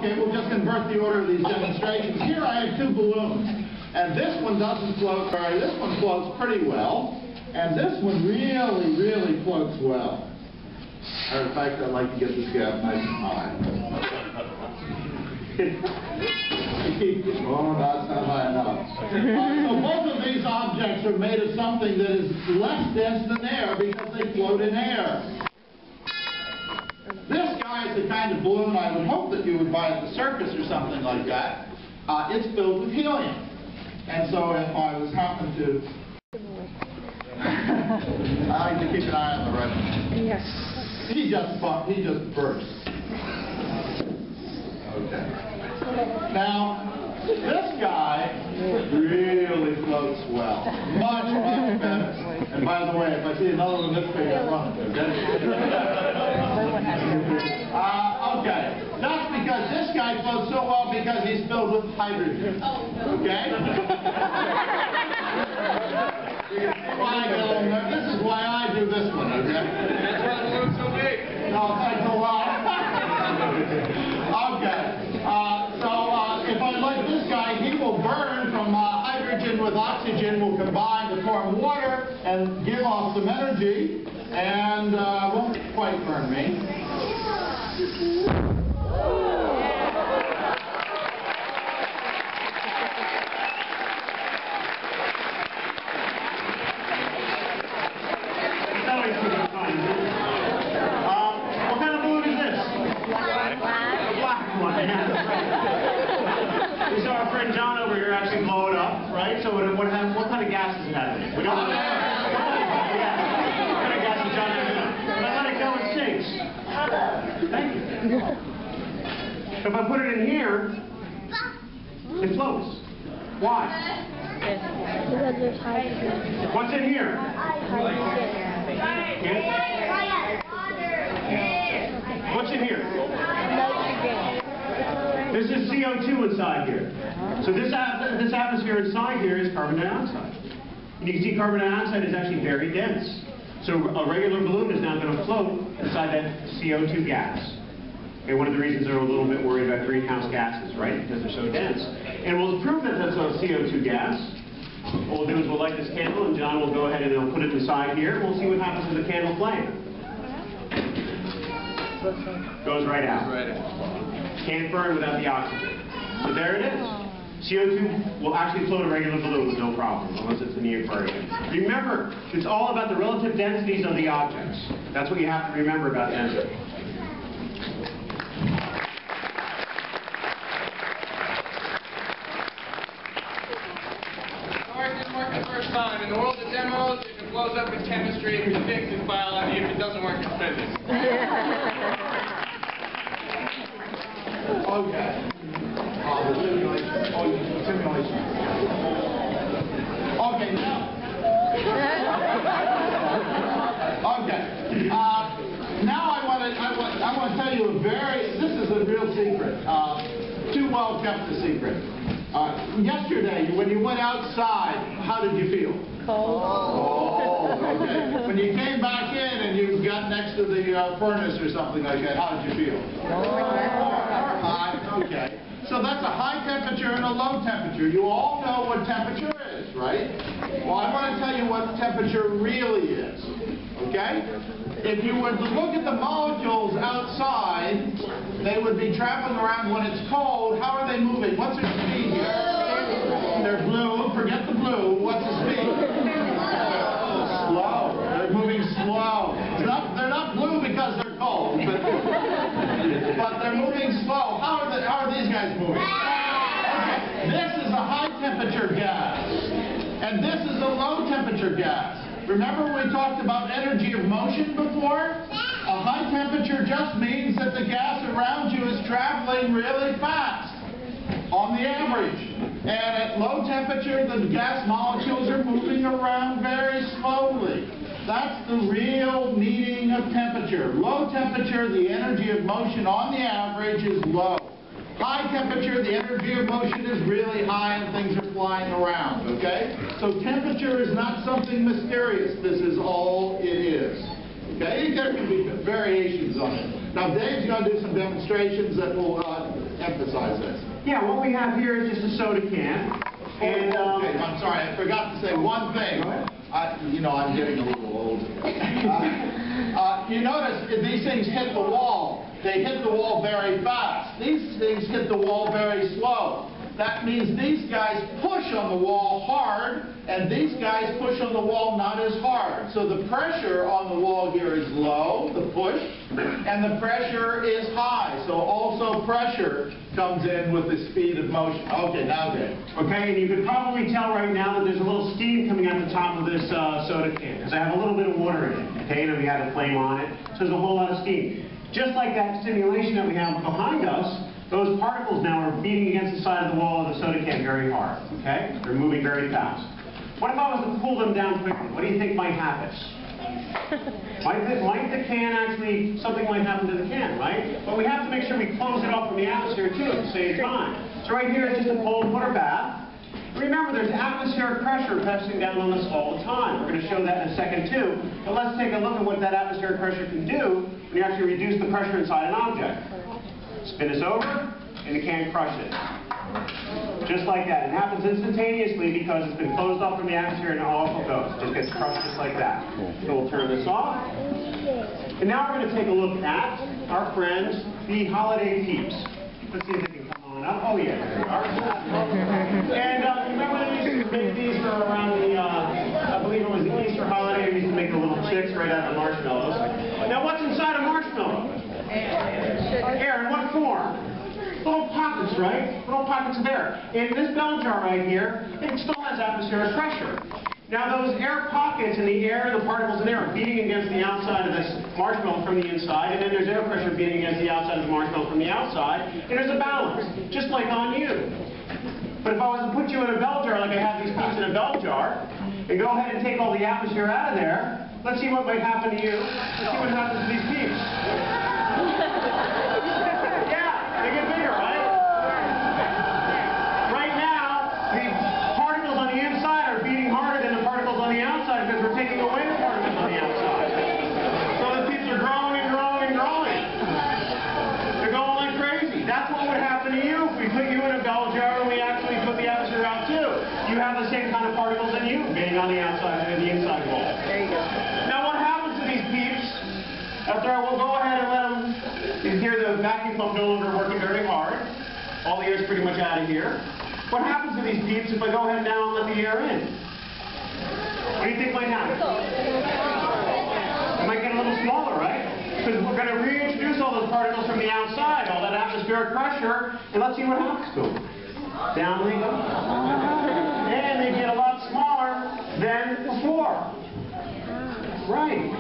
Okay, we'll just invert the order of these demonstrations. Here I have two balloons, and this one doesn't float very. This one floats pretty well, and this one really, really floats well. In fact, I'd like to get this guy up nice and high. Oh, that's not high enough. So both of these objects are made of something that is less dense than air because they float in air. This guy is the kind of balloon I would hope that you would buy at the circus or something like that. It's filled with helium. And so if I was happened to... I like to keep an eye on the red. Yes. He just burst. Okay. Now, this guy really floats well. Much, much better. And by the way, if I see another one this big, I run it, okay? Okay. That's because this guy floats so well because he's filled with hydrogen. Okay? This is why I do this one, okay? That's why the balloon's so big. No, thanks a lot. Okay. If I light this guy, he will burn from hydrogen with oxygen will combine to form water and give off some energy and won't quite burn me. What kind of balloon is this? A black one. We saw our friend John over here actually blow it up, right? So what kind of gas does it have in it? We don't know. What kind of gas does John have in it? If I let it go, it sinks. Thank you. If I put it in here, it floats. Why? Because there's hydrogen. What's in here? What's in here? This is CO2 inside here. So this atmosphere inside here is carbon dioxide. And you can see carbon dioxide is actually very dense. So a regular balloon is now going to float inside that CO2 gas. Okay, one of the reasons they're a little bit worried about greenhouse gases, right? Because they're so dense. And we'll prove that that's a CO2 gas. What we'll do is we'll light this candle, and John will go ahead and he'll put it inside here. We'll see what happens to the candle flame. Goes right out. Can't burn without the oxygen. So there it is. CO2 will actually float a regular balloon with no problem, unless it's in the aquarium. Remember, it's all about the relative densities of the objects. That's what you have to remember about density. Sorry, it didn't work the first time. In the world of demos, if it blows up in chemistry, if it fixes it's biology. If it doesn't work, it's physics. Okay. The simulation. Oh, simulation. Okay, now. Okay. Now I want to tell you this is a real secret. Too well kept a secret. Yesterday, when you went outside, how did you feel? Cold. Oh, okay. When you came back in and you got next to the furnace or something like that, how did you feel? High. Okay. So that's a high temperature and a low temperature. You all know what temperature is, right? Well, I want to tell you what temperature really is. Okay? If you were to look at the molecules outside, they would be traveling around when it's cold. How are they moving? What's their speed here? They're blue. Forget the blue. What's the speed? Slow. They're moving slow. They're not blue because they're cold, but they're moving slow. How are these guys moving? Okay. This is a high temperature gas, and this is a low temperature gas. Remember we talked about energy of motion before? A high temperature just means that the gas around you is traveling really fast, on the average. And at low temperature, the gas molecules are moving around very slowly. That's the real meaning of temperature. Low temperature, the energy of motion on the average is low. High temperature, the energy of motion is really high and things are flying around, okay? So temperature is not something mysterious. This is all it is. Okay? There can be variations on it. Now Dave's going to do some demonstrations that will emphasize Yeah, what we have here is just a soda can. And, Okay, I'm sorry, I forgot to say one thing. I'm getting a little old. You notice these things hit the wall. They hit the wall very fast. These things hit the wall very slow. That means these guys push on the wall hard, and these guys push on the wall not as hard. So the pressure on the wall here is low, the push, and the pressure is high. So also pressure comes in with the speed of motion. Okay, now good. Okay, and you could probably tell right now that there's a little steam coming out the top of this soda can, because I have a little bit of water in it, okay, and we had a flame on it, so there's a whole lot of steam. Just like that stimulation that we have behind us, those particles now are beating against the side of the wall of the soda can very hard, okay? They're moving very fast. What if I was to pull them down quickly? What do you think might happen? Might the can actually, something might happen to the can, right? But we have to make sure we close it off from the atmosphere too at the same time. So right here is just a cold water bath. Remember, there's atmospheric pressure pressing down on us all the time. We're going to show that in a second too. But let's take a look at what that atmospheric pressure can do when you actually reduce the pressure inside an object. Spin us over, and the can crushes. Just like that. It happens instantaneously because it's been closed off from the atmosphere and off it goes. It just gets crushed just like that. So we'll turn this off. And now we're going to take a look at our friends, the holiday peeps. Let's see if they can come on up. Oh yeah, there they are. And remember they used to make these for around the, I believe it was the Easter holiday. We used to make the little chicks right out of the marshmallows. Now what's inside a marshmallow? Air. In what form? Little pockets, right? Little pockets of air. In this bell jar right here, it still has atmospheric pressure. Now those air pockets in the air, the particles in air are beating against the outside of this marshmallow from the inside, and then there's air pressure beating against the outside of the marshmallow from the outside, and there's a balance, just like on you. But if I was to put you in a bell jar like I have these peeps in a bell jar, and go ahead and take all the atmosphere out of there, let's see what might happen to you. Let's see what happens to these peeps. Yeah, they get bigger, right? Right now, the particles on the inside are beating harder than the particles on the outside because we're taking away the particles on the outside. So the peeps are growing and growing and growing. They're going like crazy. That's what would happen to you if we put you in a bell jar and we actually put the atmosphere out too. You have the same kind of particles in you being on the outside and the inside wall. There you go. Now what happens to these peeps? After I will go ahead and let them, you can hear the vacuum pump no longer working very hard. All the air is pretty much out of here. What happens to these peeps if I go ahead now and let the air in? What do you think might happen? It might get a little smaller, right? Because we're going to reintroduce all those particles from the outside, all that atmospheric pressure, and let's see what happens to them. Down they go. And they get a lot smaller than before. Right.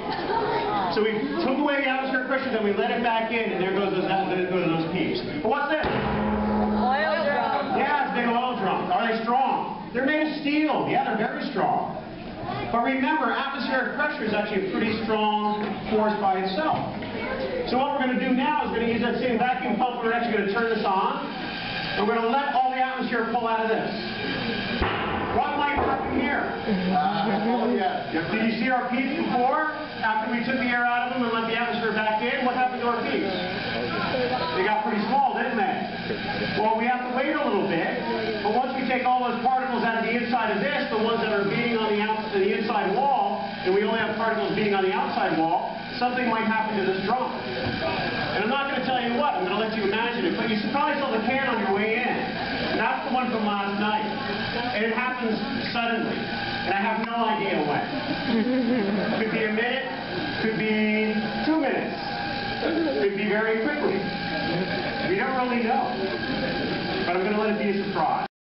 So we took away the atmospheric pressure, then we let it back in, and there goes those peeps. But what's this? Oil drum. Yeah, it's big oil drums. Are they strong? They're made of steel. Yeah, they're very strong. But remember, atmospheric pressure is actually a pretty strong force by itself. So what we're going to do now is we're going to use that same vacuum pump. We're actually going to turn this on. And we're going to let all the atmosphere pull out of this. What might happen here? Did you see our peeps before? After we took the air out of them and let the atmosphere back in, what happened to our peeps? They got pretty small, didn't they? Well, we have to wait a little bit, but once we take all those particles out of the inside of this, the ones that are beating on the inside wall, and we only have particles beating on the outside wall, something might happen to this drum. And I'm not going to tell you what, I'm going to let you imagine it, but you probably saw the can on your way in. And that's the one from last night. And it happens suddenly. And I have no idea when. Could be a minute, could be 2 minutes, could be very quickly. We don't really know. But I'm going to let it be a surprise.